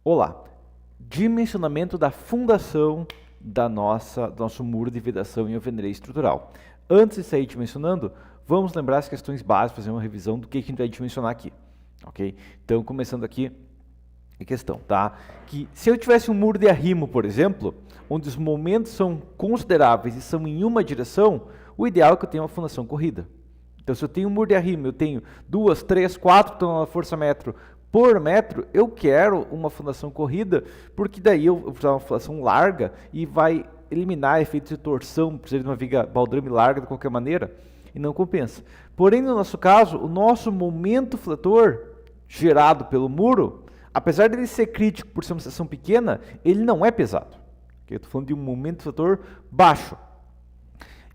Olá, dimensionamento da fundação do nosso muro de vedação em alvenaria estrutural. Antes de sair dimensionando, vamos lembrar as questões básicas, fazer uma revisão do que a gente vai dimensionar aqui, ok? Então, começando aqui a questão, tá? Que se eu tivesse um muro de arrimo, por exemplo, onde os momentos são consideráveis e são em uma direção, o ideal é que eu tenha uma fundação corrida. Então, se eu tenho um muro de arrimo, eu tenho 2, 3, 4 toneladas de força-metro por metro, eu quero uma fundação corrida, porque daí eu vou usar uma fundação larga e vai eliminar efeitos de torção, precisa de uma viga baldrame larga de qualquer maneira, e não compensa. Porém, no nosso caso, o nosso momento fletor gerado pelo muro, apesar de ele ser crítico por ser uma seção pequena, ele não é pesado. Eu estou falando de um momento fletor baixo.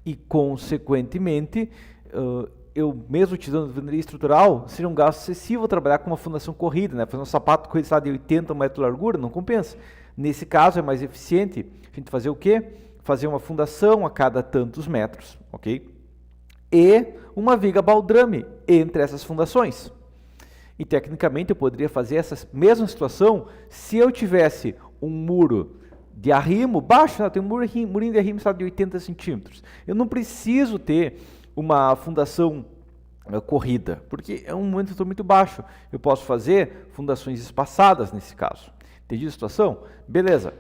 E, consequentemente, eu mesmo utilizando alvenaria estrutural, seria um gasto excessivo trabalhar com uma fundação corrida, né? Fazer um sapato corrido de 80 metros de largura, não compensa. Nesse caso, é mais eficiente a gente fazer o quê? Fazer uma fundação a cada tantos metros, ok? E uma viga baldrame entre essas fundações. E, tecnicamente, eu poderia fazer essa mesma situação se eu tivesse um muro de arrimo baixo, né? Tem um murinho de arrimo de 80 centímetros. Eu não preciso ter uma fundação corrida, porque é um momento muito baixo. Eu posso fazer fundações espaçadas nesse caso. Entendi a situação? Beleza.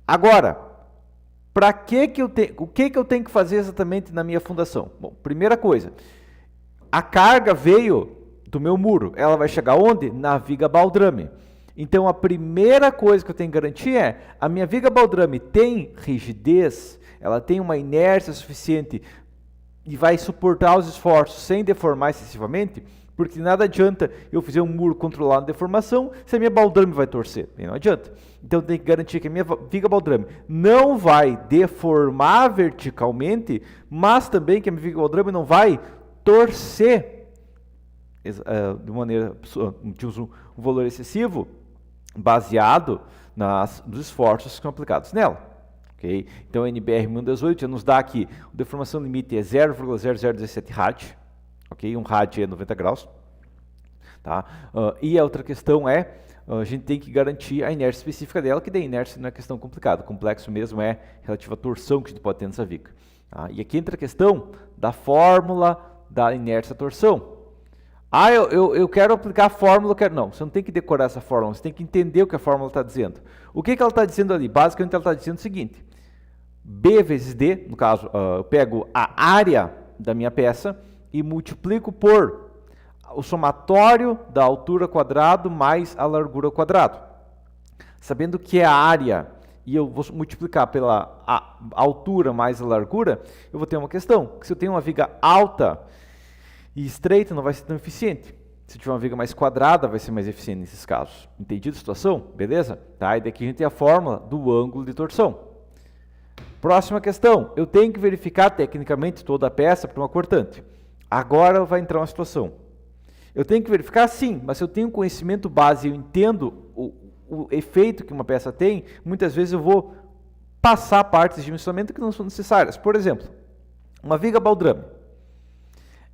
Agora, o que eu tenho que fazer exatamente na minha fundação? Bom, primeira coisa, a carga veio do meu muro. Ela vai chegar onde? Na viga baldrame. Então, a primeira coisa que eu tenho que garantir é a minha viga baldrame tem rigidez, ela tem uma inércia suficiente e vai suportar os esforços sem deformar excessivamente, porque nada adianta eu fazer um muro controlado de deformação se a minha baldrame vai torcer, não adianta. Então eu tenho que garantir que a minha viga baldrame não vai deformar verticalmente, mas também que a minha viga baldrame não vai torcer de maneira de um valor excessivo, baseado nos esforços que são aplicados nela. Okay? Então, a NBR 1018 já nos dá aqui, a deformação limite é 0,0017 rad, okay? Um rad é 90 graus. Tá? E a outra questão é, a gente tem que garantir a inércia específica dela, que da inércia não é questão complicada, o complexo mesmo é relativa à torção que a gente pode ter nessa viga. Tá? E aqui entra a questão da fórmula da inércia-torção. Eu quero aplicar a fórmula, não, você não tem que decorar essa fórmula, você tem que entender o que a fórmula está dizendo. O que ela está dizendo ali? Basicamente ela está dizendo o seguinte, B vezes D, no caso, eu pego a área da minha peça e multiplico por o somatório da altura quadrado mais a largura quadrado. Sabendo que é a área e eu vou multiplicar pela altura mais a largura, eu vou ter uma questão, que se eu tenho uma viga alta e estreita não vai ser tão eficiente. Se tiver uma viga mais quadrada, vai ser mais eficiente nesses casos. Entendido a situação? Beleza? Tá? E daqui a gente tem a fórmula do ângulo de torção. Próxima questão. Eu tenho que verificar tecnicamente toda a peça para uma cortante. Agora vai entrar uma situação. Eu tenho que verificar sim, mas se eu tenho conhecimento base e eu entendo o efeito que uma peça tem, muitas vezes eu vou passar partes de dimensionamento que não são necessárias. Por exemplo, uma viga baldrame.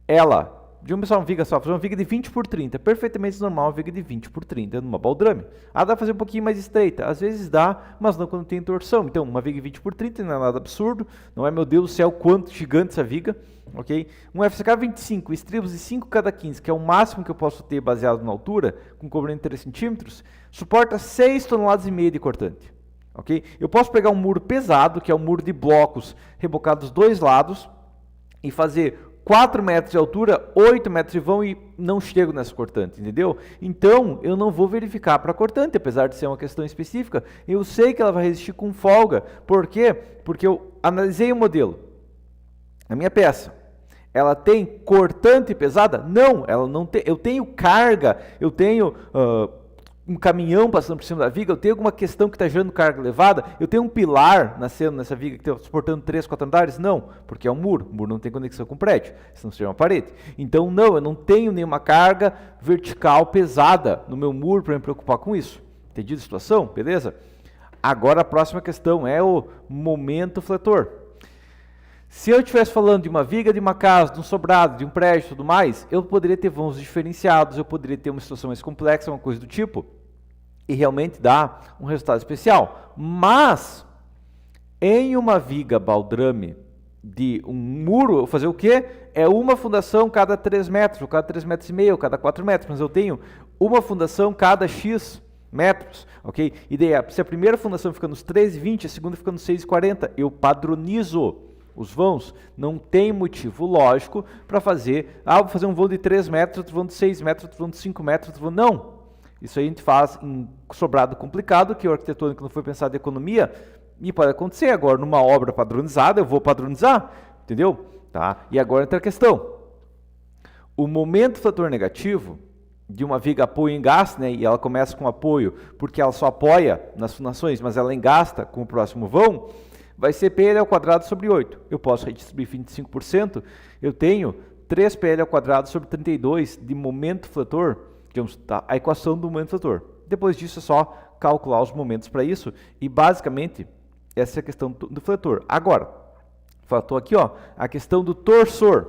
Ela, vamos pensar fazer uma viga de 20 por 30, perfeitamente normal uma viga de 20 por 30 numa baldrame. Dá para fazer um pouquinho mais estreita, às vezes dá, mas não quando tem torção. Então, uma viga de 20 por 30 não é nada absurdo, não é, meu Deus do céu, quanto gigante essa viga, ok? Um FCK 25, estribos de 5 cada 15, que é o máximo que eu posso ter baseado na altura, com cobrando 3 centímetros, suporta 6,5 toneladas de cortante, ok? Eu posso pegar um muro pesado, que é um muro de blocos rebocados dos dois lados, e fazer 4 metros de altura, 8 metros de vão e não chego nessa cortante, entendeu? Então, eu não vou verificar para a cortante, apesar de ser uma questão específica, eu sei que ela vai resistir com folga. Por quê? Porque eu analisei o modelo. A minha peça, ela tem cortante pesada? Não, ela não tem. Eu tenho carga, eu tenho um caminhão passando por cima da viga, eu tenho alguma questão que está gerando carga elevada, eu tenho um pilar nascendo nessa viga que está suportando 3, 4 andares? Não, porque é um muro. O muro não tem conexão com o prédio, senão seria uma parede. Então, não, eu não tenho nenhuma carga vertical pesada no meu muro para me preocupar com isso. Entendido a situação? Beleza? Agora, a próxima questão é o momento fletor. Se eu estivesse falando de uma viga de uma casa, de um sobrado, de um prédio e tudo mais, eu poderia ter vãos diferenciados, eu poderia ter uma situação mais complexa, uma coisa do tipo. e realmente dá um resultado especial. Mas, em uma viga baldrame de um muro, eu vou fazer o quê? É uma fundação cada 3 metros, ou cada 3,5 metros, ou cada 4 metros, mas eu tenho uma fundação cada X metros, ok? E daí, se a primeira fundação fica nos 13,20, a segunda fica nos 6,40, eu padronizo os vãos. Não tem motivo lógico para fazer, vou fazer um vão de 3 metros, outro vão de 6 metros, outro vão de 5 metros, outro vão... Não! Isso aí a gente faz em sobrado complicado, que o arquitetônico não foi pensado em economia, e pode acontecer agora numa obra padronizada, eu vou padronizar, entendeu? Tá? E agora entra a questão. O momento fator negativo de uma viga apoio engaste, né, e ela começa com apoio porque ela só apoia nas fundações, mas ela engasta com o próximo vão, vai ser PL² sobre 8. Eu posso redistribuir 25%, eu tenho 3PL² sobre 32 de momento fletor, que é a equação do momento fletor. Depois disso é só calcular os momentos para isso, e basicamente essa é a questão do fletor. Agora, faltou aqui a questão do torsor.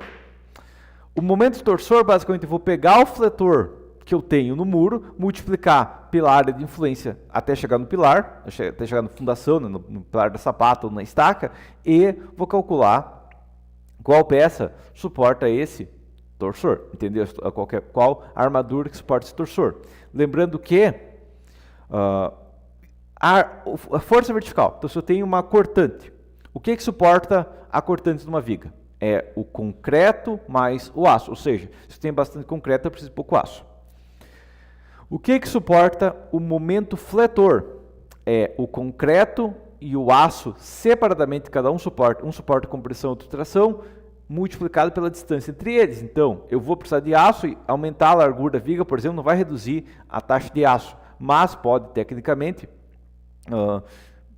O momento torsor, basicamente, eu vou pegar o fletor que eu tenho no muro, multiplicar pela área de influência até chegar no pilar, até chegar na fundação, né, no pilar da sapata ou na estaca, e vou calcular qual peça suporta esse torsor, entendeu? Qual armadura que suporta esse torsor. Lembrando que a força vertical, então se eu tenho uma cortante, o que suporta a cortante de uma viga? É o concreto mais o aço, ou seja, se eu tenho bastante concreto, eu preciso de pouco aço. O que suporta o momento fletor? É o concreto e o aço separadamente, cada um suporta compressão e outra tração, multiplicado pela distância entre eles. Então, eu vou precisar de aço e aumentar a largura da viga, por exemplo, não vai reduzir a taxa de aço, mas pode, tecnicamente,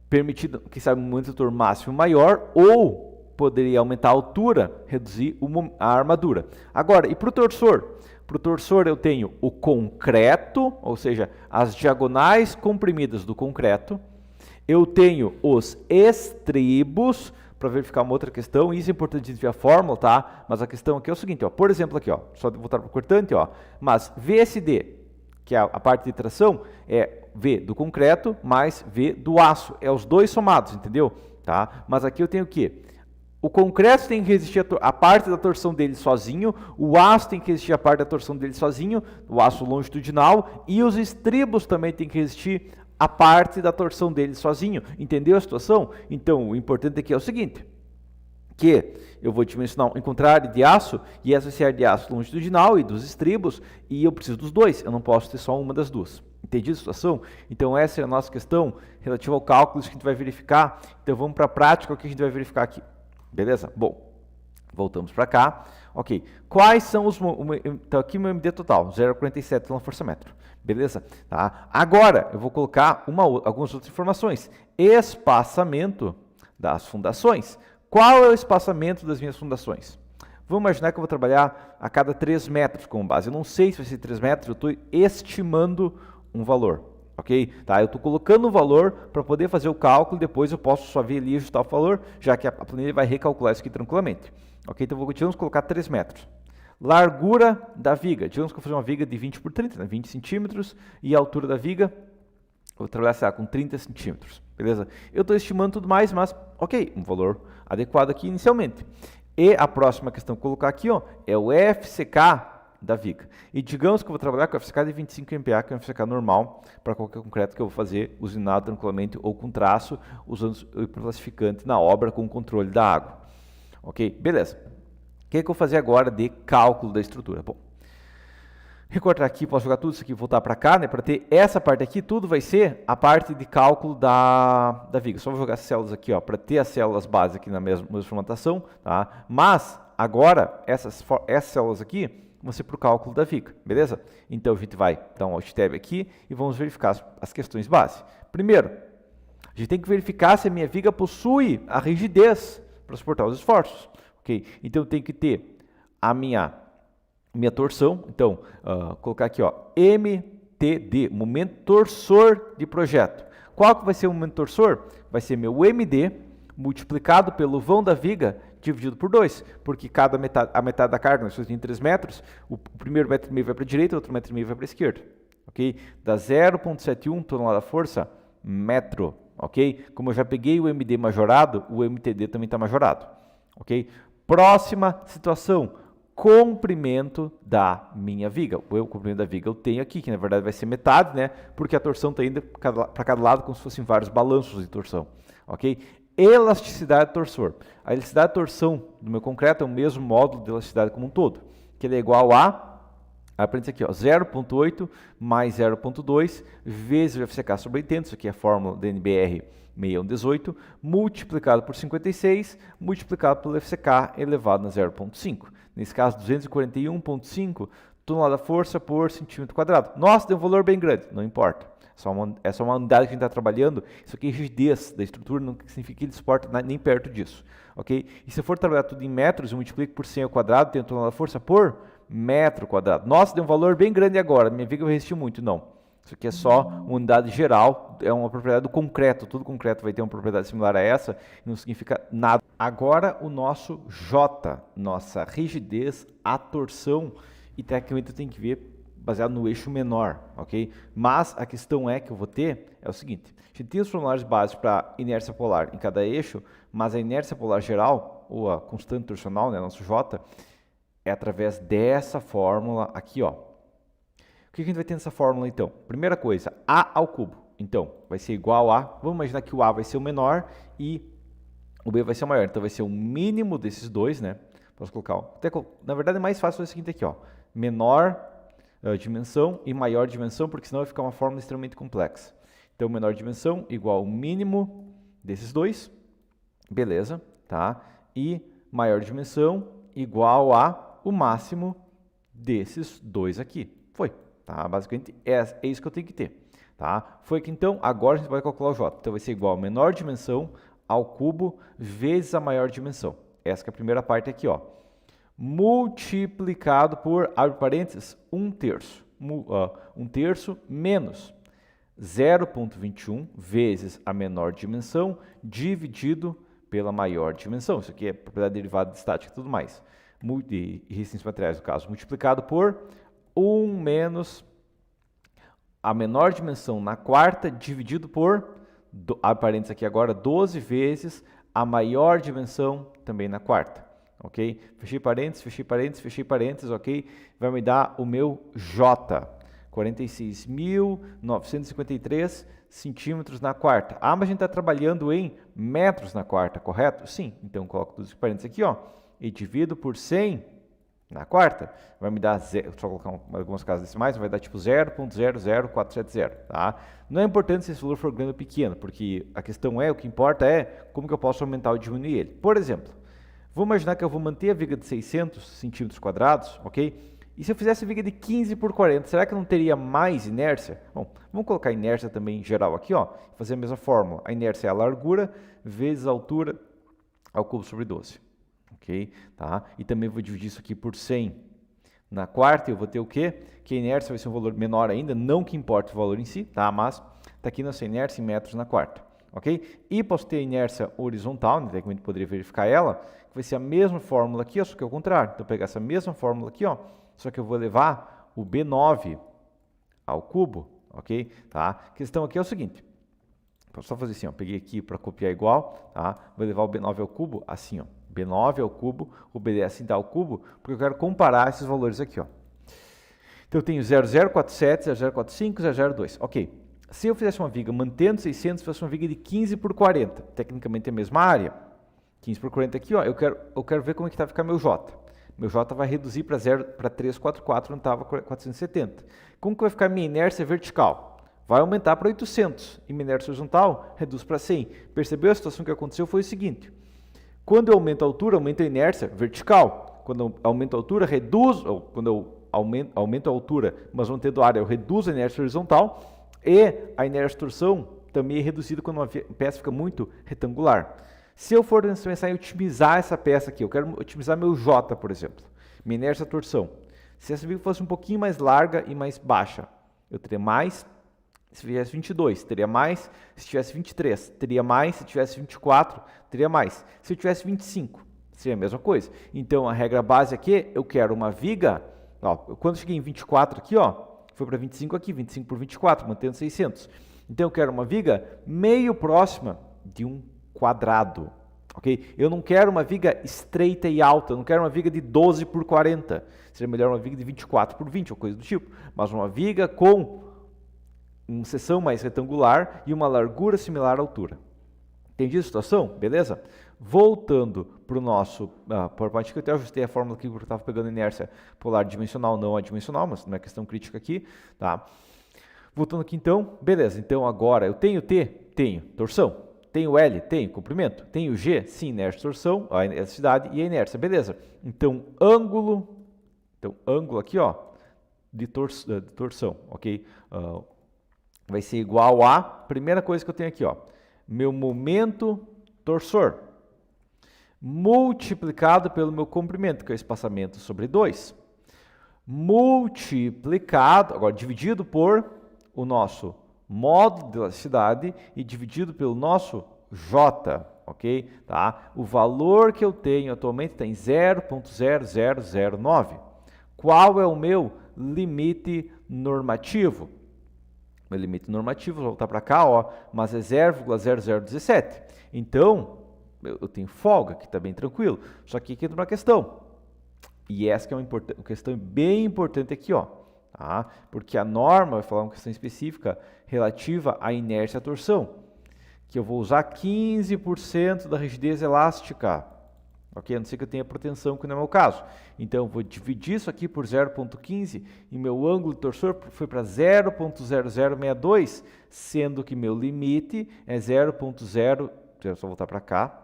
permitir, quem sabe, um momento fletor máximo maior, ou poderia aumentar a altura, reduzir a armadura. Agora, e para o torsor? Para o torsor eu tenho o concreto, ou seja, as diagonais comprimidas do concreto. Eu tenho os estribos, para verificar uma outra questão, isso é importante a gente ver a fórmula, tá? Mas a questão aqui é o seguinte, por exemplo aqui, só voltar para o cortante, mas VSD, que é a parte de tração, é V do concreto mais V do aço, é os dois somados, entendeu? Tá? Mas aqui eu tenho o quê? O concreto tem que resistir a parte da torção dele sozinho, o aço tem que resistir a parte da torção dele sozinho, o aço longitudinal, e os estribos também tem que resistir a parte da torção dele sozinho. Entendeu a situação? Então, o importante aqui é o seguinte, que eu vou encontrar área de aço, e essa é a área de aço longitudinal e dos estribos, e eu preciso dos dois, eu não posso ter só uma das duas. Entendido a situação? Então, essa é a nossa questão relativa ao cálculo que a gente vai verificar. Então, vamos para a prática, o que a gente vai verificar aqui. Beleza? Bom, voltamos para cá. Ok, quais são os... Então, aqui o meu MD total, 0,47 na força-metro. Beleza? Tá? Agora, eu vou colocar algumas outras informações. Espaçamento das fundações. Qual é o espaçamento das minhas fundações? Vamos imaginar que eu vou trabalhar a cada 3 metros como base. Eu não sei se vai ser 3 metros, eu estou estimando um valor. Ok? Tá? Eu estou colocando um valor para poder fazer o cálculo, depois eu posso só vir ali e ajustar o valor, já que a planilha vai recalcular isso aqui tranquilamente. Ok? Então, vamos colocar 3 metros. Largura da viga. Digamos que eu vou fazer uma viga de 20 por 30, né? 20 centímetros, e a altura da viga, eu vou trabalhar com 30 centímetros. Beleza? Eu estou estimando tudo mais, mas, ok, um valor adequado aqui inicialmente. E a próxima questão que eu vou colocar aqui é o FCK da viga. E digamos que eu vou trabalhar com FCK de 25 MPa, que é um FCK normal, para qualquer concreto que eu vou fazer usinado tranquilamente ou com traço, usando o hiperplastificante na obra com controle da água. Ok? Beleza. O que eu vou fazer agora de cálculo da estrutura? Bom, recortar aqui, posso jogar tudo isso aqui e voltar para cá, né? Para ter essa parte aqui, tudo vai ser a parte de cálculo da viga. Só vou jogar as células aqui, para ter as células base aqui na mesma formatação, tá? Mas, agora, essas células aqui vão ser para o cálculo da viga, beleza? Então, a gente vai dar um Alt Tab aqui e vamos verificar as questões base. Primeiro, a gente tem que verificar se a minha viga possui a rigidez para suportar os esforços. Okay? Então, eu tenho que ter a minha torção. Então, colocar aqui, MTD, momento torsor de projeto. Qual que vai ser o momento torsor? Vai ser meu MD multiplicado pelo vão da viga dividido por 2, porque a metade da carga, nós temos 3 metros, o primeiro 1,5 m vai para a direita, o outro 1,5 m vai para a esquerda. ok? Dá 0,71 tonelada-força metro, ok? Como eu já peguei o MD majorado, o MTD também está majorado, ok? Próxima situação, comprimento da minha viga. O comprimento da viga eu tenho aqui, que na verdade vai ser metade, né? Porque a torção está indo para cada lado como se fossem vários balanços de torção, ok? Elasticidade do torsor. A elasticidade de torção do meu concreto é o mesmo módulo de elasticidade como um todo, que ele é igual aprende isso aqui, ó, 0,8 mais 0,2 vezes o FCK sobre 80, isso aqui é a fórmula da NBR 6118, multiplicado por 56, multiplicado pelo FCK elevado a 0,5. Nesse caso, 241,5 tonelada-força por centímetro quadrado. Nossa, deu um valor bem grande, não importa. É só uma unidade que a gente está trabalhando. Isso aqui é rigidez da estrutura, não significa que ele suporta nem perto disso. Ok? E se eu for trabalhar tudo em metros, eu multiplico por 100 ao quadrado, tenho tonelada-força por metro quadrado. Nossa, deu um valor bem grande agora, minha viga vai resistir muito. Não. Isso aqui é só uma unidade geral, é uma propriedade do concreto. Todo concreto vai ter uma propriedade similar a essa, não significa nada. Agora o nosso J, nossa rigidez, a torção, e tecnicamente eu tenho que ver baseado no eixo menor, ok? Mas a questão que eu vou ter é o seguinte: a gente tem os formulários básicos para inércia polar em cada eixo, mas a inércia polar geral, ou a constante torsional, né, nosso J, é através dessa fórmula aqui, ó. O que a gente vai ter nessa fórmula, então? Primeira coisa, A ao cubo. Então, vai ser igual a... Vamos imaginar que o A vai ser o menor e o B vai ser o maior. Então, vai ser o mínimo desses dois, né? Posso colocar... Na verdade, é mais fácil fazer o seguinte aqui, ó. Menor dimensão e maior dimensão, porque senão vai ficar uma fórmula extremamente complexa. Então, menor dimensão igual ao mínimo desses dois. Beleza, tá? E maior dimensão igual a o máximo desses dois aqui. Foi. Tá? Basicamente é isso que eu tenho que ter. Tá? Foi que então, agora a gente vai calcular o J. Então vai ser igual a menor dimensão ao cubo vezes a maior dimensão. Essa que é a primeira parte aqui, ó. Multiplicado por, abre parênteses, 1/3. 1/3 menos 0,21 vezes a menor dimensão dividido pela maior dimensão. Isso aqui é propriedade derivada de estática e tudo mais. E resistência de materiais, no caso, multiplicado por 1 menos a menor dimensão na quarta, dividido por, abre parênteses aqui agora, 12 vezes a maior dimensão também na quarta. Ok? Fechei parênteses, fechei parênteses, fechei parênteses, ok? Vai me dar o meu J, 46.953 centímetros na quarta. Ah, mas a gente está trabalhando em metros na quarta, correto? Sim. Então, coloco todos os parênteses aqui, ó, e divido por 100 na quarta, vai me dar, só colocar algumas casas decimais, vai dar tipo 0,00470, tá? Não é importante se esse valor for grande ou pequeno, porque a questão o que importa é como que eu posso aumentar ou diminuir ele. Por exemplo, vou imaginar que eu vou manter a viga de 600 centímetros quadrados, ok? E se eu fizesse viga de 15 por 40, será que eu não teria mais inércia? Bom, vamos colocar a inércia também em geral aqui, ó, fazer a mesma fórmula. A inércia é a largura vezes a altura ao cubo sobre 12. Ok? Tá? E também vou dividir isso aqui por 100 na quarta, eu vou ter o quê? Que a inércia vai ser um valor menor ainda, não que importe o valor em si, tá? Mas está aqui nossa inércia em metros na quarta, ok? E posso ter a inércia horizontal, né? Tecnicamente poderia verificar ela, que vai ser a mesma fórmula aqui, ó, só que ao contrário. Então, eu vou pegar essa mesma fórmula aqui, ó, só que eu vou levar o B9 ao cubo, ok? Tá? A questão aqui é o seguinte, vou só fazer assim, ó, peguei aqui para copiar igual, tá? Vou levar o B9 ao cubo assim, ó. B9 ao cubo, o B10 ao cubo, porque eu quero comparar esses valores aqui, ó. Então eu tenho 0047, 0045, 002. Ok. Se eu fizesse uma viga mantendo 600, se fosse uma viga de 15 por 40, tecnicamente é a mesma área. 15 por 40 aqui, ó, eu quero ver como é que vai ficar meu J. Meu J vai reduzir para 344, onde estava 470. Como que vai ficar minha inércia vertical? Vai aumentar para 800. E minha inércia horizontal reduz para 100. Percebeu a situação que aconteceu? Foi o seguinte. Quando eu aumento a altura, aumento a inércia vertical. Quando eu aumento a altura, ou quando eu aumento a altura, mas mantendo a área, eu reduzo a inércia horizontal. E a inércia de torção também é reduzida quando uma peça fica muito retangular. Se eu for pensar em otimizar essa peça aqui, eu quero otimizar meu J, por exemplo, minha inércia de torção. Se essa viga fosse um pouquinho mais larga e mais baixa, eu teria mais. Se tivesse 22, teria mais. Se tivesse 23, teria mais. Se tivesse 24, teria mais. Se eu tivesse 25, seria a mesma coisa. Então, a regra base aqui, eu quero uma viga... Ó, quando eu cheguei em 24 aqui, ó, foi para 25 aqui, 25 por 24, mantendo 600. Então eu quero uma viga meio próxima de um quadrado, ok? Eu não quero uma viga estreita e alta, eu não quero uma viga de 12 por 40. Seria melhor uma viga de 24 por 20 ou coisa do tipo. Mas uma viga com uma seção mais retangular e uma largura similar à altura. Entendi a situação? Beleza? Voltando para o nosso PowerPoint, que eu até ajustei a fórmula aqui porque eu estava pegando inércia polar dimensional, não adimensional, mas não é questão crítica aqui, tá? Voltando aqui então, beleza, então agora eu tenho T? Tenho. Torção? Tenho L? Tenho. Comprimento? Tenho G? Sim, inércia, torção, a elasticidade e a inércia, beleza. Então, ângulo aqui, ó, de torção, ok? Vai ser igual a, primeira coisa que eu tenho aqui, ó, meu momento torsor, multiplicado pelo meu comprimento, que é o espaçamento sobre 2, multiplicado, agora dividido por o nosso módulo de elasticidade e dividido pelo nosso J, ok? Tá? O valor que eu tenho atualmente está em 0,0009. Qual é o meu limite normativo? Meu limite normativo, vou voltar para cá, ó, mas é 0,0017. Então, eu tenho folga, que está bem tranquilo. Só que aqui entra uma questão. E essa que é uma questão bem importante aqui, ó. Tá? Porque a norma vai falar uma questão específica relativa à inércia e à torção, que eu vou usar 15% da rigidez elástica, ok? A não ser que eu tenha proteção, que não é o meu caso. Então, eu vou dividir isso aqui por 0,15 e meu ângulo de torsor foi para 0,0062, sendo que meu limite é 0,0, eu só voltar para cá,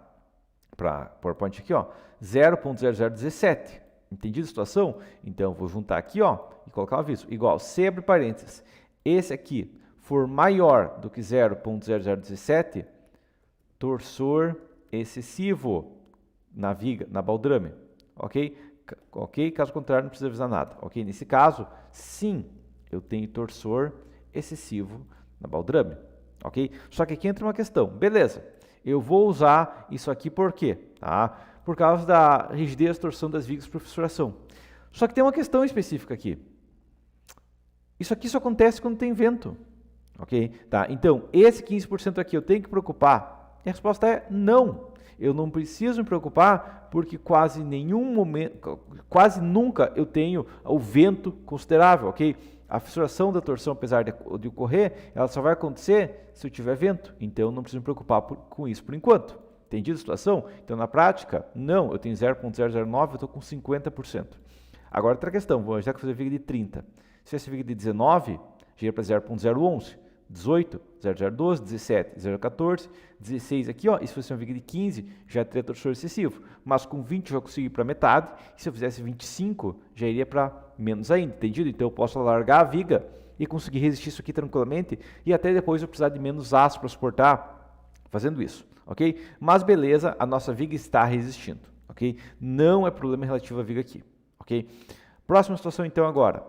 para PowerPoint aqui, ó, 0,0017. Entendido a situação? Então, vou juntar aqui, ó, e colocar um aviso. Igual, se abre parênteses, esse aqui for maior do que 0,0017, torsor excessivo na viga, na baldrame, ok? Ok? Caso contrário, não precisa avisar nada, ok? Nesse caso, sim, eu tenho torsor excessivo na baldrame, ok? Só que aqui entra uma questão, beleza, eu vou usar isso aqui por quê? Tá? Por causa da rigidez e torção das vigas por fissuração. Só que tem uma questão específica aqui. Isso aqui só acontece quando tem vento, ok? Tá? Então, esse 15% aqui eu tenho que preocupar? E a resposta é não. Eu não preciso me preocupar porque quase nunca eu tenho o vento considerável, ok? A fissuração da torção, apesar de ocorrer, ela só vai acontecer se eu tiver vento. Então, eu não preciso me preocupar com isso por enquanto. Entendido a situação? Então, na prática, não, eu tenho 0,009, eu estou com 50%. Agora, outra questão, vou já fazer viga de 30. Se tivesse viga de 19, gira para 0,011, 18, 0,012, 17, 0,14, 16 aqui, ó, e se fosse uma viga de 15, já teria torsor excessivo. Mas com 20 eu já consigo ir para metade, e se eu fizesse 25, já iria para menos ainda, entendido? Então, eu posso alargar a viga e conseguir resistir isso aqui tranquilamente, e até depois eu precisar de menos aço para suportar fazendo isso. Ok? Mas beleza, a nossa viga está resistindo, ok? Não é problema relativo à viga aqui, ok? Próxima situação então agora.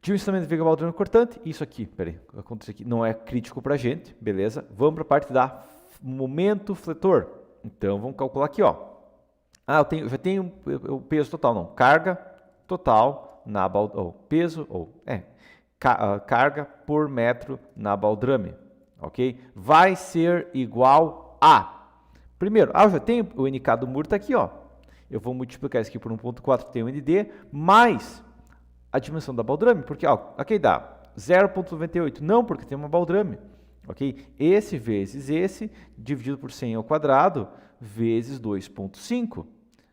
Dimensionamento de viga baldrame cortante, isso aqui, peraí, aconteceu aqui, não é crítico para a gente, beleza? Vamos para a parte da momento fletor. Então vamos calcular aqui, ó. Eu já tenho o peso total, não, carga total na baldrame, carga por metro na baldrame. Ok? Vai ser igual a... Primeiro, eu já tenho o NK do muro, está aqui, ó. Eu vou multiplicar isso aqui por 1,4, que tem o ND, mais a dimensão da baldrame, porque, ó, aqui dá 0,98. Não, porque tem uma baldrame. Ok? Esse vezes esse, dividido por 100 ao quadrado, vezes 2,5.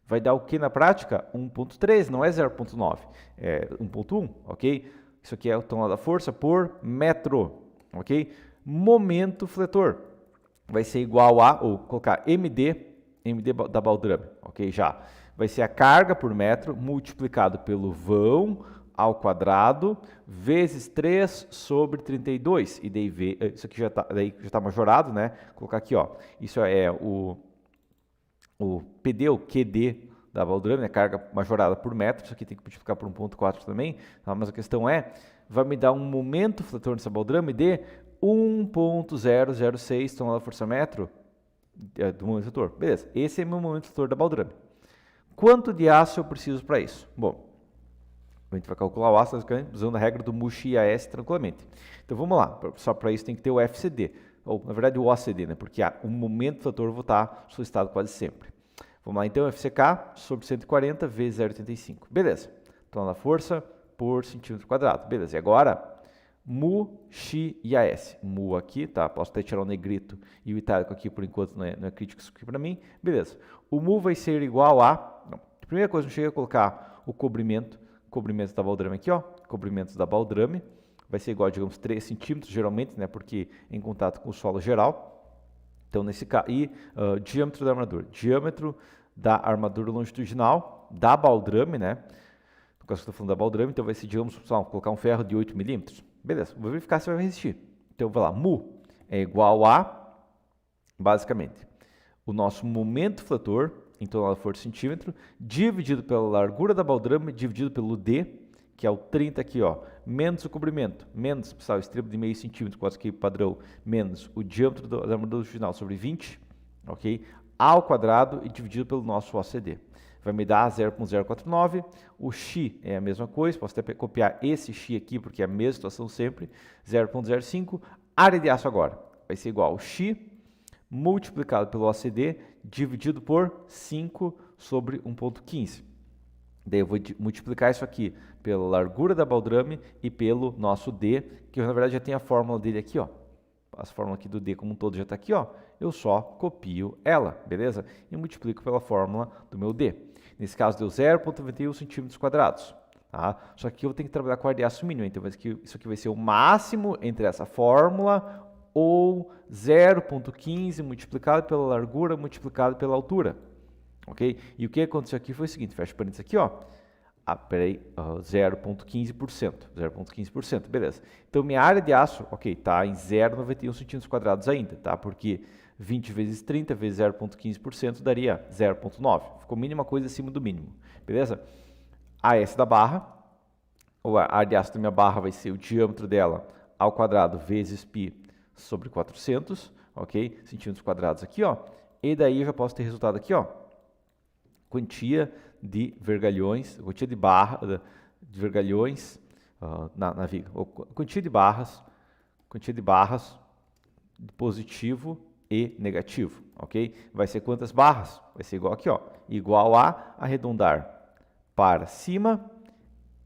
Vai dar o que na prática? 1,3, não é 0,9, é 1,1, ok? Isso aqui é o tonelada da força por metro, ok? Momento fletor vai ser igual a, ou colocar MD da baldrame, ok? Já vai ser a carga por metro multiplicado pelo vão ao quadrado vezes 3 sobre 32. E daí isso aqui já está majorado, né? Vou colocar aqui, ó. Isso é o PD, o QD da baldrame, né? Carga majorada por metro. Isso aqui tem que multiplicar por 1,4 também. Tá? Mas a questão é, vai me dar um momento fletor nessa baldrame de 1,006 tonelada força-metro do momento fletor. Beleza, esse é meu momento fletor da baldrame. Quanto de aço eu preciso para isso? Bom, A gente vai calcular o ácido usando a regra do mu-xi-AS tranquilamente. Então vamos lá, só para isso tem que ter o FCD, ou na verdade o OCD, né? Porque o momento do fator eu vou estar solicitado quase sempre. Vamos lá então, FCK sobre 140 vezes 0,85. Beleza. Então na força por centímetro quadrado. Beleza. E agora, mu, xi e AS. Mu aqui, tá? Posso até tirar o negrito e o itálico aqui por enquanto, não é crítico isso aqui para mim. Beleza. O mu vai ser igual a... Não. Primeira coisa, eu cheguei a colocar o cobrimento da baldrame aqui, ó. Cobrimento da baldrame. Vai ser igual, digamos, 3 centímetros, geralmente, né? Porque em contato com o solo geral. Então, nesse caso... E diâmetro da armadura. Diâmetro da armadura longitudinal da baldrame, né? No caso que eu estou falando da baldrame, então vai ser, digamos, colocar um ferro de 8 milímetros. Beleza, vou verificar se vai resistir. Então, vai lá, mu é igual a, basicamente, o nosso momento fletor, então ela for centímetro, dividido pela largura da baldrame, dividido pelo D, que é o 30 aqui, ó, menos o cobrimento, menos, pessoal, o extremo de meio centímetro, quase que padrão, menos o diâmetro da armadura longitudinal sobre 20, ok? Ao quadrado e dividido pelo nosso OCD. Vai me dar 0,049, o xi é a mesma coisa, posso até copiar esse xi aqui, porque é a mesma situação sempre, 0,05, área de aço agora, vai ser igual ao xi multiplicado pelo OCD, dividido por 5 sobre 1,15. Daí eu vou multiplicar isso aqui pela largura da baldrame e pelo nosso D, que eu, na verdade já tenho a fórmula dele aqui, ó. A fórmula aqui do D como um todo já está aqui, ó. Eu só copio ela, beleza? E multiplico pela fórmula do meu D. Nesse caso deu 0,91 centímetros quadrados. Tá? Só que eu tenho que trabalhar com a área de aço mínima, então isso aqui vai ser o máximo entre essa fórmula ou 0,15 multiplicado pela largura multiplicado pela altura. Ok? E o que aconteceu aqui foi o seguinte, fecha parênteses aqui, ó. 0,15%. 0,15%, beleza. Então, minha área de aço, ok, está em 0,91 centímetros quadrados ainda, tá? Porque 20 vezes 30 vezes 0,15% daria 0,9. Ficou mínima coisa acima do mínimo, beleza? AS da barra, ou a área de aço da minha barra vai ser o diâmetro dela ao quadrado vezes π sobre 400, ok? Centímetros quadrados aqui, ó. E daí eu já posso ter resultado aqui, ó. Quantia de vergalhões, quantia de vergalhões na viga, ou quantia de barras de positivo e negativo, ok? Vai ser quantas barras? Vai ser igual aqui, ó, igual a arredondar para cima,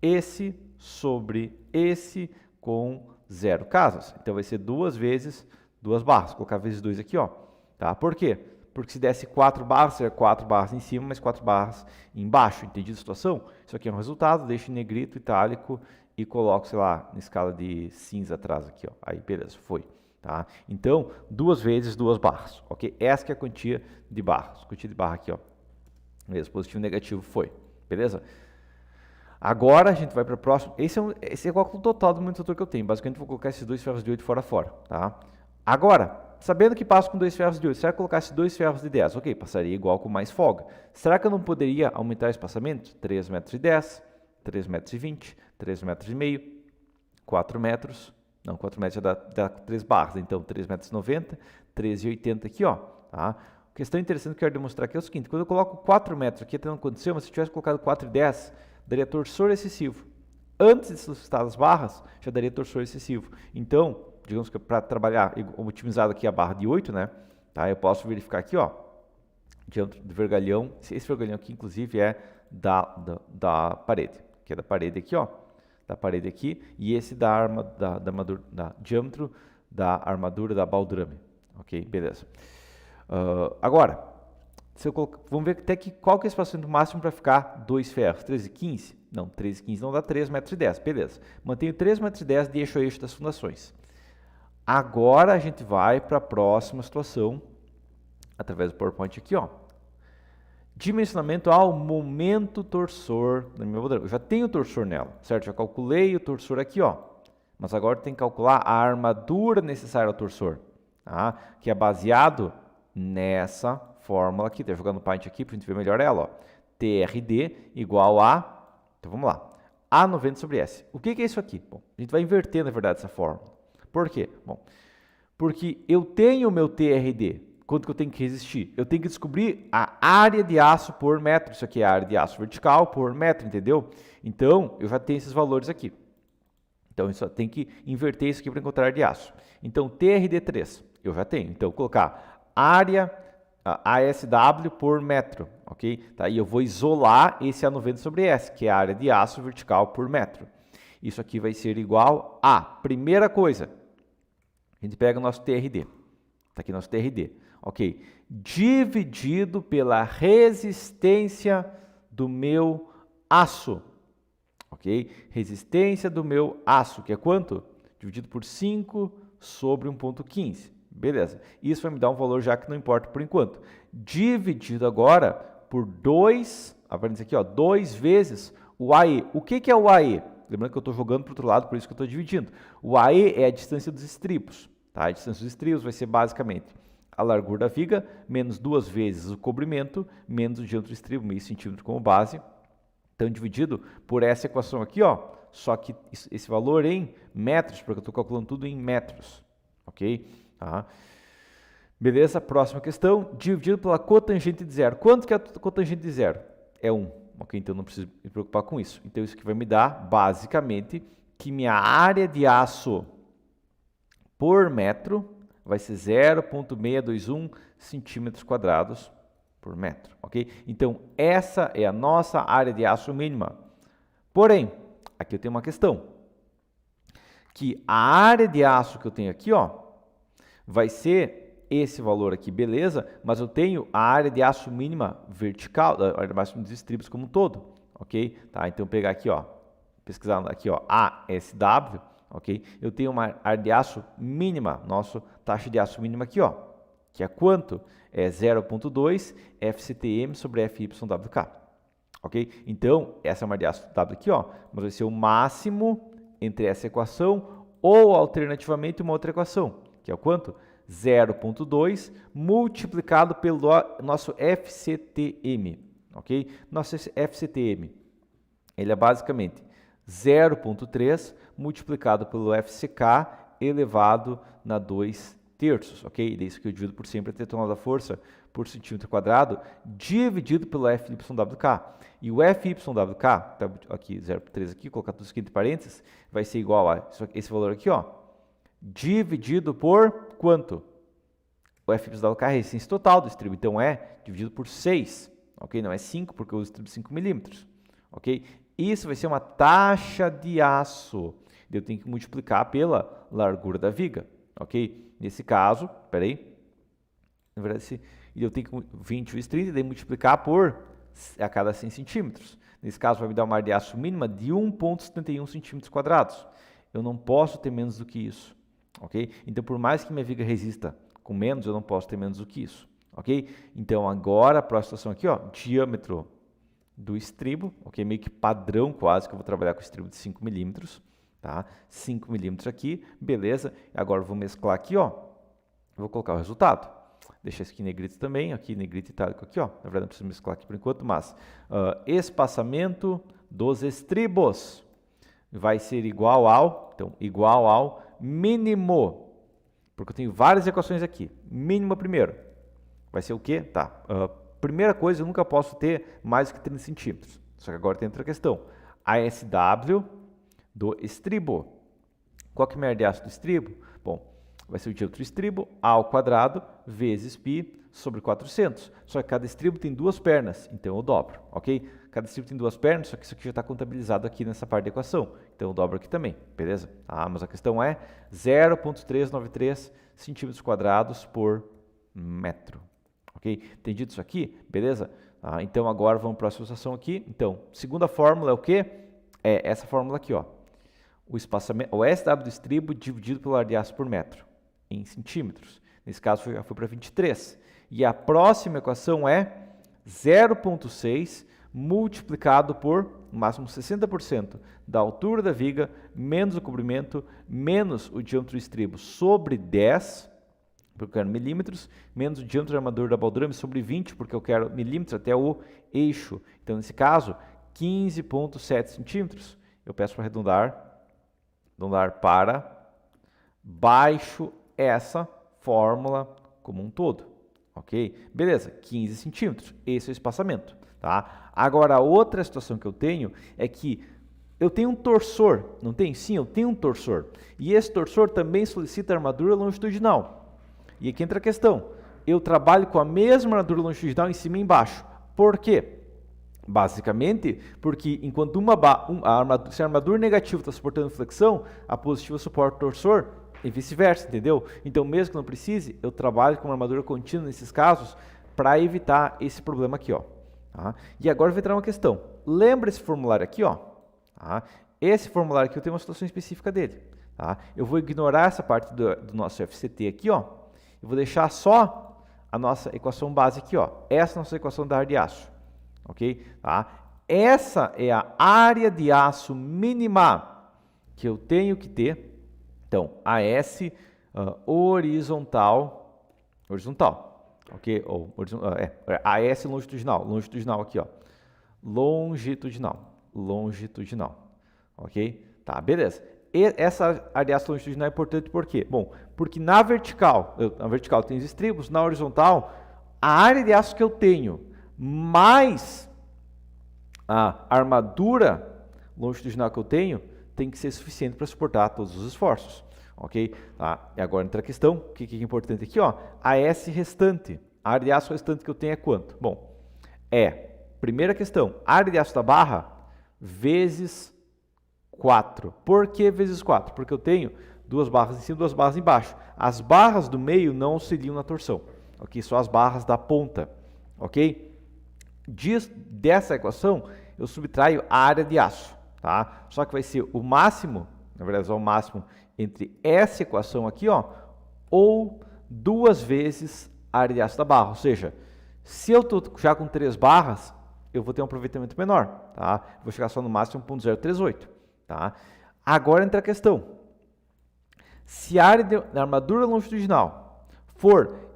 esse sobre esse com 0 casas. Então vai ser 2 vezes 2 barras, vou colocar vezes 2 aqui, ó, tá? Por quê? Porque se desse 4 barras, seria 4 barras em cima, mais 4 barras embaixo. Entendido a situação? Isso aqui é um resultado, deixo em negrito, itálico e coloco, sei lá, na escala de cinza atrás aqui, ó. Aí, beleza, foi. Tá? Então, 2 vezes 2 barras, ok? Essa que é a quantia de barras. Quantia de barra aqui, ó. Beleza, positivo e negativo foi. Beleza? Agora a gente vai para o próximo. Esse é o cálculo total do momento fator que eu tenho. Basicamente, vou colocar esses 2 ferros de 8 fora. Tá? Agora, sabendo que passo com 2 ferros de 8, será que eu colocasse 2 ferros de 10? Ok, passaria igual com mais folga. Será que eu não poderia aumentar o espaçamento? 3 metros e 10, 3 metros e 20, 3 metros e meio, 4 metros. Não, 4 metros já dá 3 barras. Então, 3 metros e 90, 3,80 aqui, ó. Tá? A questão interessante que eu quero demonstrar aqui é o seguinte. Quando eu coloco 4 metros aqui, até não aconteceu, mas se eu tivesse colocado 4,10, daria torsor excessivo. Antes de solicitar as barras, já daria torsor excessivo. Então, digamos que para trabalhar otimizado aqui a barra de 8, né? Tá? Eu posso verificar aqui, ó, diâmetro do vergalhão. Esse vergalhão aqui, inclusive, é da parede, que é da parede aqui, ó, da parede aqui, e esse da diâmetro da armadura da baldrame. Ok, beleza. Agora, vamos ver até qual que é o espaçamento máximo para ficar 2 ferros, 13,15? Não, 13,15 não dá 3 metros e 10, beleza. Mantenho 3 metros e 10 de eixo a eixo das fundações. Agora a gente vai para a próxima situação, através do PowerPoint aqui, ó. Dimensionamento ao momento torsor da minha baldrame. Eu já tenho torsor nela, certo? Já calculei o torsor aqui, ó. Mas agora tem que calcular a armadura necessária ao torsor, tá? Que é baseado nessa fórmula aqui. Estou jogando o Paint aqui para a gente ver melhor ela, ó. TRD igual a... Então vamos lá. A90 sobre S. O que é isso aqui? Bom, a gente vai inverter, na verdade, essa fórmula. Por quê? Bom, porque eu tenho o meu TRD quanto que eu tenho que resistir? Eu tenho que descobrir a área de aço por metro. Isso aqui é a área de aço vertical por metro, entendeu? Então, eu já tenho esses valores aqui. Então, eu só tenho que inverter isso aqui para encontrar a área de aço. Então, TRD3, eu já tenho. Então, eu vou colocar área ASW por metro, ok? Tá? E eu vou isolar esse A90 sobre S, que é a área de aço vertical por metro. Isso aqui vai ser igual a, primeira coisa, a gente pega o nosso TRD. Está aqui nosso TRD, ok? Dividido pela resistência do meu aço, ok? Resistência do meu aço, que é quanto? Dividido por 5 sobre 1,15. Beleza. Isso vai me dar um valor já que não importa por enquanto. Dividido agora por 2, aparece aqui, ó, 2 vezes o AE. O que é o AE? Lembrando que eu estou jogando para o outro lado, por isso que eu estou dividindo. O AE é a distância dos estribos. Tá? A distância dos estribos vai ser basicamente a largura da viga, menos 2 vezes o cobrimento, menos o diâmetro do estribo, meio centímetro como base. Então, dividido por essa equação aqui, ó, só que esse valor em metros, porque eu estou calculando tudo em metros. Ok? Tá? Beleza? Próxima questão. Dividido pela cotangente de zero. Quanto que é a cotangente de zero? É 1. Ok? Então, não preciso me preocupar com isso. Então, isso aqui vai me dar, basicamente, que minha área de aço por metro vai ser 0,621 centímetros quadrados por metro, ok? Então, essa é a nossa área de aço mínima. Porém, aqui eu tenho uma questão, que a área de aço que eu tenho aqui, ó, vai ser esse valor aqui, beleza? Mas eu tenho a área de aço mínima vertical, a área máxima dos estribos como um todo, ok? Tá, então, pegar aqui, ó, pesquisar aqui, ó, ASW, ok? Eu tenho uma área de aço mínima, nossa taxa de aço mínima aqui, ó, que é quanto? É 0,2 FCTM sobre FYWK, ok? Então, essa é uma área de aço W aqui, ó, mas vai ser o máximo entre essa equação ou, alternativamente, uma outra equação, que é o quanto? 0,2 multiplicado pelo nosso FCTM, ok? Nosso FCTM, ele é basicamente 0,3 multiplicado pelo FCK elevado na 2 terços, ok? É isso que eu divido por sempre a tetonal da força por centímetro quadrado, dividido pelo FYWK. E o FYWK, tá aqui 0,3 aqui, colocar tudo isso aqui entre parênteses, vai ser igual a esse valor aqui, ó, dividido por quanto? O FYWK é a resistência total do estribo, então é dividido por 6, ok? Não é 5, porque o estribo é 5 milímetros, ok? Isso vai ser uma taxa de aço. Eu tenho que multiplicar pela largura da viga, ok? Nesse caso, peraí, na verdade, eu tenho que 20 vezes 30, e daí multiplicar por a cada 100 centímetros. Nesse caso, vai me dar uma área de aço mínima de 1,71 centímetros quadrados. Eu não posso ter menos do que isso, ok? Então, por mais que minha viga resista com menos, eu não posso ter menos do que isso, ok? Então, agora, a próxima situação aqui, ó, diâmetro do estribo, ok? Meio que padrão quase, que eu vou trabalhar com estribo de 5 milímetros, tá? 5 milímetros aqui, beleza. Agora eu vou mesclar aqui, ó, vou colocar o resultado. Deixa isso aqui em negrito também, aqui negrito itálico aqui, ó. Na verdade não preciso mesclar aqui por enquanto, mas espaçamento dos estribos vai ser igual ao, então, igual ao mínimo, porque eu tenho várias equações aqui. Mínimo primeiro, vai ser o quê? Tá, primeira coisa, eu nunca posso ter mais que 30 centímetros. Só que agora tem outra questão. ASW do estribo. Qual que é a minha área de aço do estribo? Bom, vai ser o diâmetro do estribo, A ao quadrado, vezes π sobre 400. Só que cada estribo tem 2 pernas, então eu dobro, ok? Cada estribo tem 2 pernas, só que isso aqui já está contabilizado aqui nessa parte da equação. Então eu dobro aqui também, beleza? Ah, mas a questão é 0,393 centímetros quadrados por metro. Ok? Entendido isso aqui? Beleza? Então agora vamos para a associação aqui. Então, segunda fórmula é o quê? É essa fórmula aqui, ó. O espaçamento, o SW do estribo dividido pelo área de aço por metro, em centímetros. Nesse caso já foi para 23. E a próxima equação é 0,6 multiplicado por, no máximo, 60% da altura da viga, menos o comprimento, menos o diâmetro do estribo sobre 10, porque eu quero milímetros, menos o diâmetro do armador da baldrame sobre 20, porque eu quero milímetros até o eixo. Então, nesse caso, 15,7 centímetros. Eu peço para arredondar para baixo essa fórmula como um todo, ok? Beleza, 15 centímetros, esse é o espaçamento, tá? Agora, a outra situação que eu tenho é que eu tenho um torsor, não tem? Sim, eu tenho um torsor. E esse torsor também solicita armadura longitudinal. E aqui entra a questão. Eu trabalho com a mesma armadura longitudinal em cima e embaixo. Por quê? Basicamente, porque enquanto se a armadura negativa está suportando flexão, a positiva suporta o torsor e vice-versa, entendeu? Então, mesmo que não precise, eu trabalho com uma armadura contínua nesses casos para evitar esse problema aqui, ó. Tá? E agora vai entrar uma questão. Lembra esse formulário aqui, ó? Tá? Esse formulário aqui eu tenho uma situação específica dele. Tá? Eu vou ignorar essa parte do nosso FCT aqui, ó. Eu vou deixar só a nossa equação base aqui, ó. Essa é a nossa equação da área de aço. Ok? Tá? Essa é a área de aço mínima que eu tenho que ter. Então, AS horizontal, ok? Ou AS longitudinal aqui, ó. Longitudinal, ok? Tá, beleza. Essa área de aço longitudinal é importante por quê? Bom, porque na vertical tem os estribos, na horizontal, a área de aço que eu tenho mais a armadura longitudinal que eu tenho tem que ser suficiente para suportar todos os esforços, ok? Tá? E agora entra a questão, o que é importante aqui, ó? A S restante, a área de aço restante que eu tenho é quanto? Bom, primeira questão, a área de aço da barra vezes 4. Por que vezes 4? Porque eu tenho duas barras em cima e duas barras embaixo. As barras do meio não auxiliam na torção, ok? Só as barras da ponta, ok? Dessa equação, eu subtraio a área de aço, tá? Só que vai ser o máximo, na verdade, é o máximo entre essa equação aqui, ó, ou 2 vezes a área de aço da barra. Ou seja, se eu estou já com 3 barras, eu vou ter um aproveitamento menor, tá? Vou chegar só no máximo 1.038, tá? Agora entra a questão. Se a área da armadura longitudinal for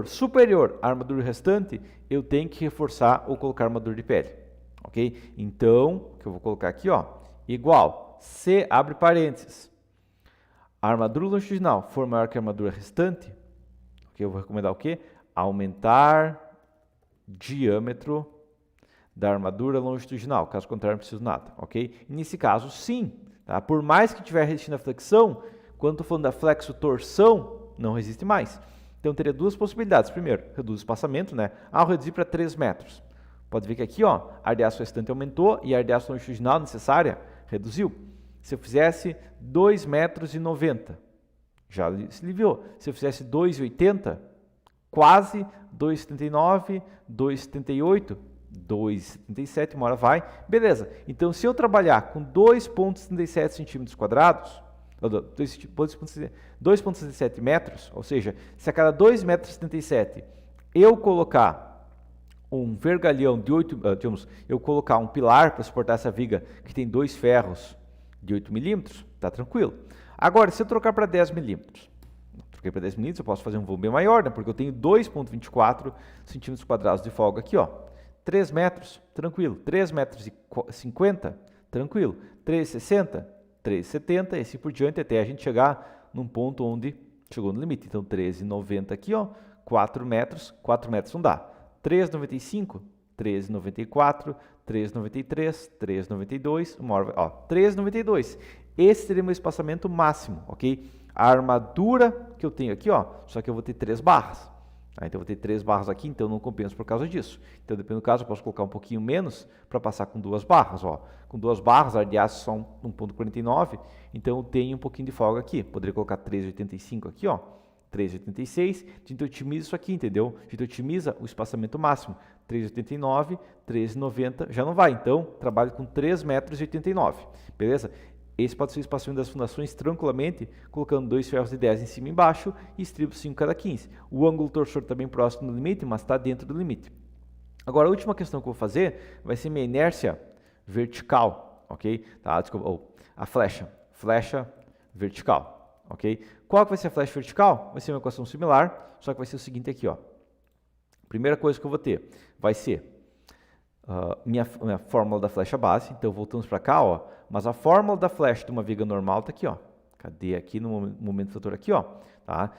superior à armadura restante, eu tenho que reforçar ou colocar armadura de pele, ok? Então, o que eu vou colocar aqui, ó, igual, se abre parênteses, a armadura longitudinal for maior que a armadura restante, ok? Eu vou recomendar o quê? Aumentar diâmetro da armadura longitudinal, caso contrário não preciso nada, ok? E nesse caso, sim, tá? Por mais que tiver resistindo à flexão, quando estou falando da flexo-torção, não resiste mais. Então, teria duas possibilidades. Primeiro, reduz o espaçamento, né? Ao reduzir para 3 metros. Pode ver que aqui, ó, a área de aço restante aumentou e a área de aço longitudinal necessária reduziu. Se eu fizesse 2,90 metros, já se aliviou. Se eu fizesse 2,80, quase 2,79, 2,78, 2,77, uma hora vai. Beleza. Então, se eu trabalhar com 2,77 centímetros quadrados, 2,77 metros, ou seja, se a cada 2,77 metros eu colocar um vergalhão de 8, eu colocar um pilar para suportar essa viga que tem 2 ferros de 8 milímetros, tá tranquilo. Agora, se eu trocar para 10 milímetros, troquei para 10 milímetros, eu posso fazer um voo bem maior, né? Porque eu tenho 2,24 centímetros quadrados de folga aqui, ó. 3 metros, tranquilo. 3,50 metros, tranquilo. 3,60, 3,70 e assim por diante, até a gente chegar num ponto onde chegou no limite. Então, 13,90 aqui, ó, 4 metros não dá. 3,95, 13,94, 3,93, 3,92, uma hora, ó, 3,92. Esse seria meu espaçamento máximo, ok? A armadura que eu tenho aqui, ó, só que eu vou ter 3 barras. Tá? Então, eu vou ter 3 barras aqui, então não compensa por causa disso. Então, dependendo do caso, eu posso colocar um pouquinho menos para passar com 2 barras, ó. Com 2 barras, a área de aço são 1,49, então eu tenho um pouquinho de folga aqui. Poderia colocar 3,85 aqui, ó. 3,86, a gente otimiza isso aqui, entendeu? A gente otimiza o espaçamento máximo. 3,89, 3,90, já não vai, então trabalho com 3,89 metros, beleza? Esse pode ser o espaçamento das fundações tranquilamente, colocando 2 ferros de 10 em cima e embaixo e estribos 5 cada 15. O ângulo torsor está bem próximo do limite, mas está dentro do limite. Agora, a última questão que eu vou fazer vai ser minha inércia vertical, ok? Tá, desculpa, a flecha vertical. Ok? Qual que vai ser a flecha vertical? Vai ser uma equação similar, só que vai ser o seguinte aqui, ó. Primeira coisa que eu vou ter vai ser minha fórmula da flecha base. Então, voltamos para cá, ó. Mas a fórmula da flecha de uma viga normal está aqui, ó. Cadê? Aqui no momento fator aqui, ó. Tá?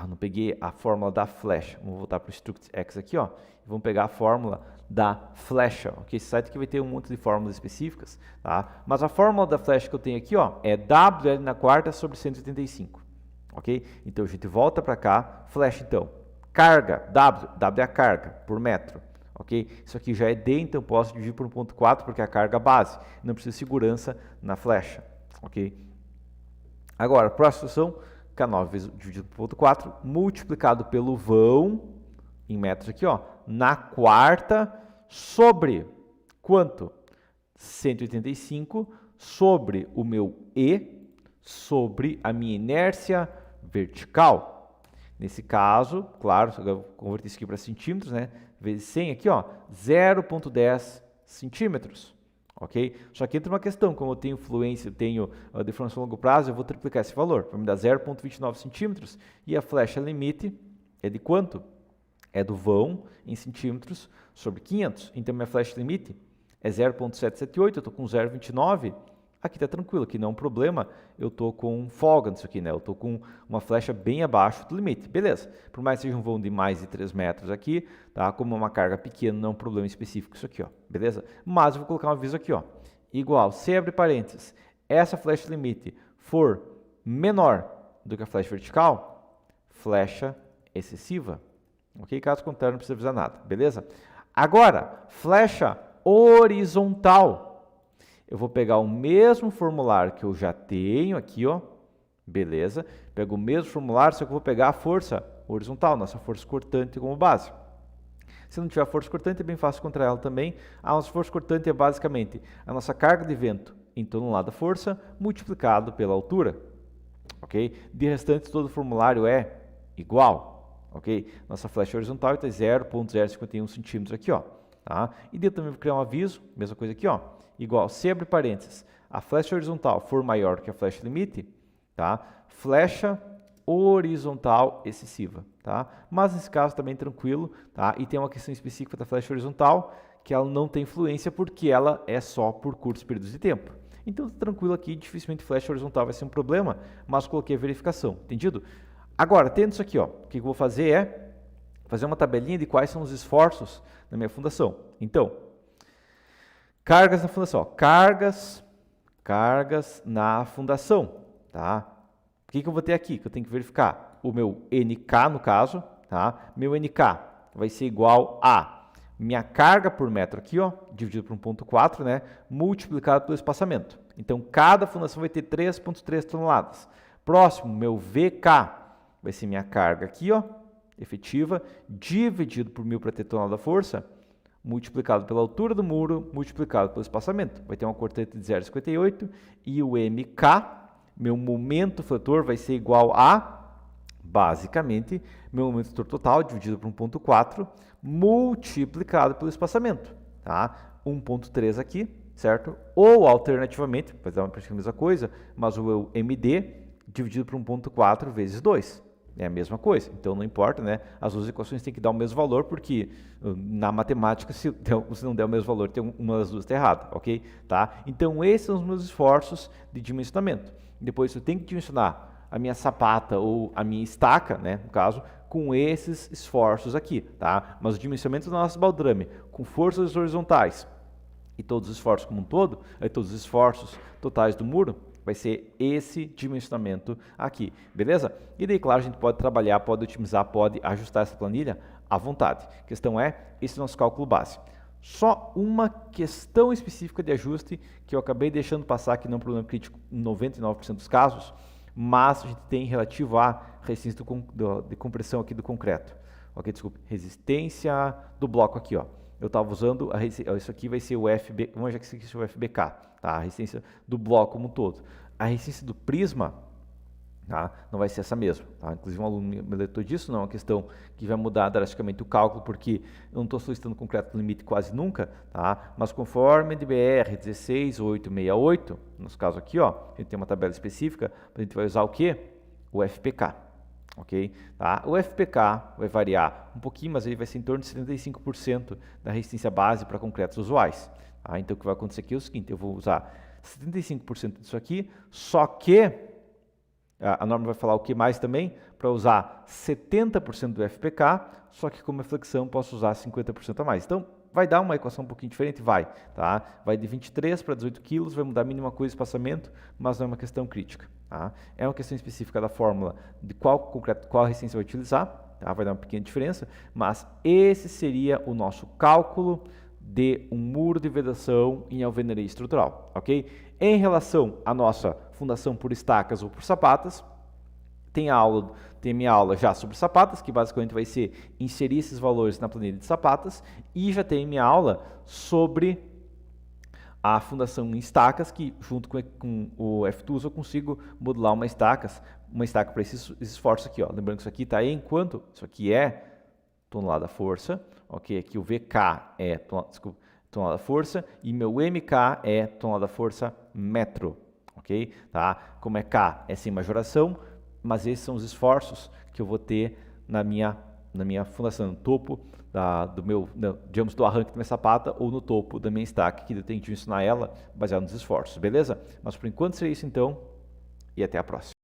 não peguei a fórmula da flecha. Vamos voltar para o struct x aqui, ó. Vamos pegar a fórmula da flecha. Ok, esse site aqui vai ter um monte de fórmulas específicas, tá? Mas a fórmula da flecha que eu tenho aqui, ó, é WL na quarta sobre 185. Ok? Então a gente volta para cá. Flecha, então. Carga, W é a carga por metro. Ok? Isso aqui já é D, então posso dividir por 1.4 porque é a carga base. Não preciso de segurança na flecha. Ok? Agora, próxima solução, K9 dividido por 0.4 multiplicado pelo vão, em metros aqui, ó, na quarta sobre quanto? 185 sobre o meu E sobre a minha inércia vertical. Nesse caso, claro, eu vou converter isso aqui para centímetros, né? Vezes 100 aqui, ó, 0,10 centímetros. Ok? Só que entra uma questão, como eu tenho fluência, eu tenho deformação a longo prazo, eu vou triplicar esse valor. Vai me dar 0,29 centímetros e a flecha limite é de quanto? É do vão em centímetros sobre 500. Então, minha flecha limite é 0,778, eu estou com 0,29. Aqui está tranquilo, aqui não é um problema, eu estou com folga nisso aqui, né? Eu estou com uma flecha bem abaixo do limite, beleza. Por mais que seja um vão de mais de 3 metros aqui, tá? Como é uma carga pequena, não é um problema específico isso aqui, ó, beleza? Mas eu vou colocar um aviso aqui, ó, igual, se abre parênteses, essa flecha limite for menor do que a flecha vertical, flecha excessiva, ok? Caso contrário, não precisa avisar nada, beleza? Agora, flecha horizontal. Eu vou pegar o mesmo formulário que eu já tenho aqui, ó, beleza? Pego o mesmo formulário, só que eu vou pegar a força horizontal, nossa força cortante como base. Se não tiver força cortante, é bem fácil encontrar ela também. A nossa força cortante é basicamente a nossa carga de vento em torno lá da força, multiplicado pela altura, ok? De restante, todo o formulário é igual, ok? Nossa flecha horizontal está 0,051 centímetros aqui, ó, tá? E eu também vou criar um aviso, mesma coisa aqui, ó. Igual, se abre parênteses, a flecha horizontal for maior que a flecha limite, tá? Flecha horizontal excessiva, tá? Mas nesse caso também tranquilo, tá? E tem uma questão específica da flecha horizontal, que ela não tem fluência porque ela é só por curtos períodos de tempo. Então, tranquilo aqui, dificilmente flecha horizontal vai ser um problema, mas coloquei a verificação, entendido? Agora, tendo isso aqui, ó, o que eu vou fazer é fazer uma tabelinha de quais são os esforços na minha fundação. Então, cargas na fundação, ó. Cargas na fundação, tá? O que eu vou ter aqui? Que eu tenho que verificar o meu NK, no caso, tá? Meu NK vai ser igual a minha carga por metro aqui, ó, dividido por 1,4, né? Multiplicado pelo espaçamento. Então, cada fundação vai ter 3,3 toneladas. Próximo, meu VK vai ser minha carga aqui, ó, efetiva, dividido por 1.000 para ter tonelada da força, multiplicado pela altura do muro, multiplicado pelo espaçamento. Vai ter uma cortante de 0,58 e o MK, meu momento fletor, vai ser igual a, basicamente, meu momento fletor total dividido por 1,4 multiplicado pelo espaçamento, tá? 1,3 aqui, certo? Ou, alternativamente, vai dar praticamente a mesma coisa, mas o MD dividido por 1,4 vezes 2. É a mesma coisa, então não importa, né? As duas equações têm que dar o mesmo valor, porque na matemática, se não der o mesmo valor, tem uma das duas está errada, ok? Tá? Então esses são os meus esforços de dimensionamento. Depois eu tenho que dimensionar a minha sapata ou a minha estaca, né? No caso, com esses esforços aqui, tá? Mas o dimensionamento da nossa baldrame com forças horizontais e todos os esforços como um todo, todos os esforços totais do muro, vai ser esse dimensionamento aqui, beleza? E daí, claro, a gente pode trabalhar, pode otimizar, pode ajustar essa planilha à vontade. A questão é, esse é o nosso cálculo base. Só uma questão específica de ajuste que eu acabei deixando passar, que não é um problema crítico em 99% dos casos, mas a gente tem relativo à resistência de compressão aqui do concreto. Ok, desculpe, resistência do bloco aqui, ó. Eu estava usando, isso aqui vai ser o FB, vamos já que isso aqui é o FBK, tá? A resistência do bloco como um todo. A resistência do prisma, tá? Não vai ser essa mesma, tá? Inclusive um aluno me alertou disso, não é uma questão que vai mudar drasticamente o cálculo, porque eu não estou solicitando concreto no limite quase nunca, tá? Mas conforme DBR 16868, nos casos aqui, ó, a gente tem uma tabela específica, a gente vai usar o quê? O FPK. Ok? Tá? O FPK vai variar um pouquinho, mas ele vai ser em torno de 75% da resistência base para concretos usuais. Tá? Então, o que vai acontecer aqui é o seguinte, eu vou usar 75% disso aqui, só que a norma vai falar o que mais também, para usar 70% do FPK, só que como flexão posso usar 50% a mais. Então, vai dar uma equação um pouquinho diferente? Vai, tá? Vai de 23 para 18 quilos, vai mudar a mínima coisa de espaçamento, mas não é uma questão crítica, tá? É uma questão específica da fórmula de qual resistência vai utilizar, tá? Vai dar uma pequena diferença, mas esse seria o nosso cálculo de um muro de vedação em alvenaria estrutural, ok? Em relação à nossa fundação por estacas ou por sapatas, tem a minha aula já sobre sapatas, que basicamente vai ser inserir esses valores na planilha de sapatas, e já tem minha aula sobre a fundação em estacas, que junto com o FTools eu consigo modular uma estaca para esse esforço aqui, ó. Lembrando que isso aqui está enquanto isso aqui é tonelada da força, ok? Aqui o VK é tonelada da força e meu MK é tonelada da força metro, ok? Tá? Como é K é sem majoração, mas esses são os esforços que eu vou ter na minha fundação, no topo digamos, do arranque da minha sapata ou no topo da minha estaca, que eu tenho que ensinar ela baseado nos esforços, beleza? Mas por enquanto seria isso então, e até a próxima.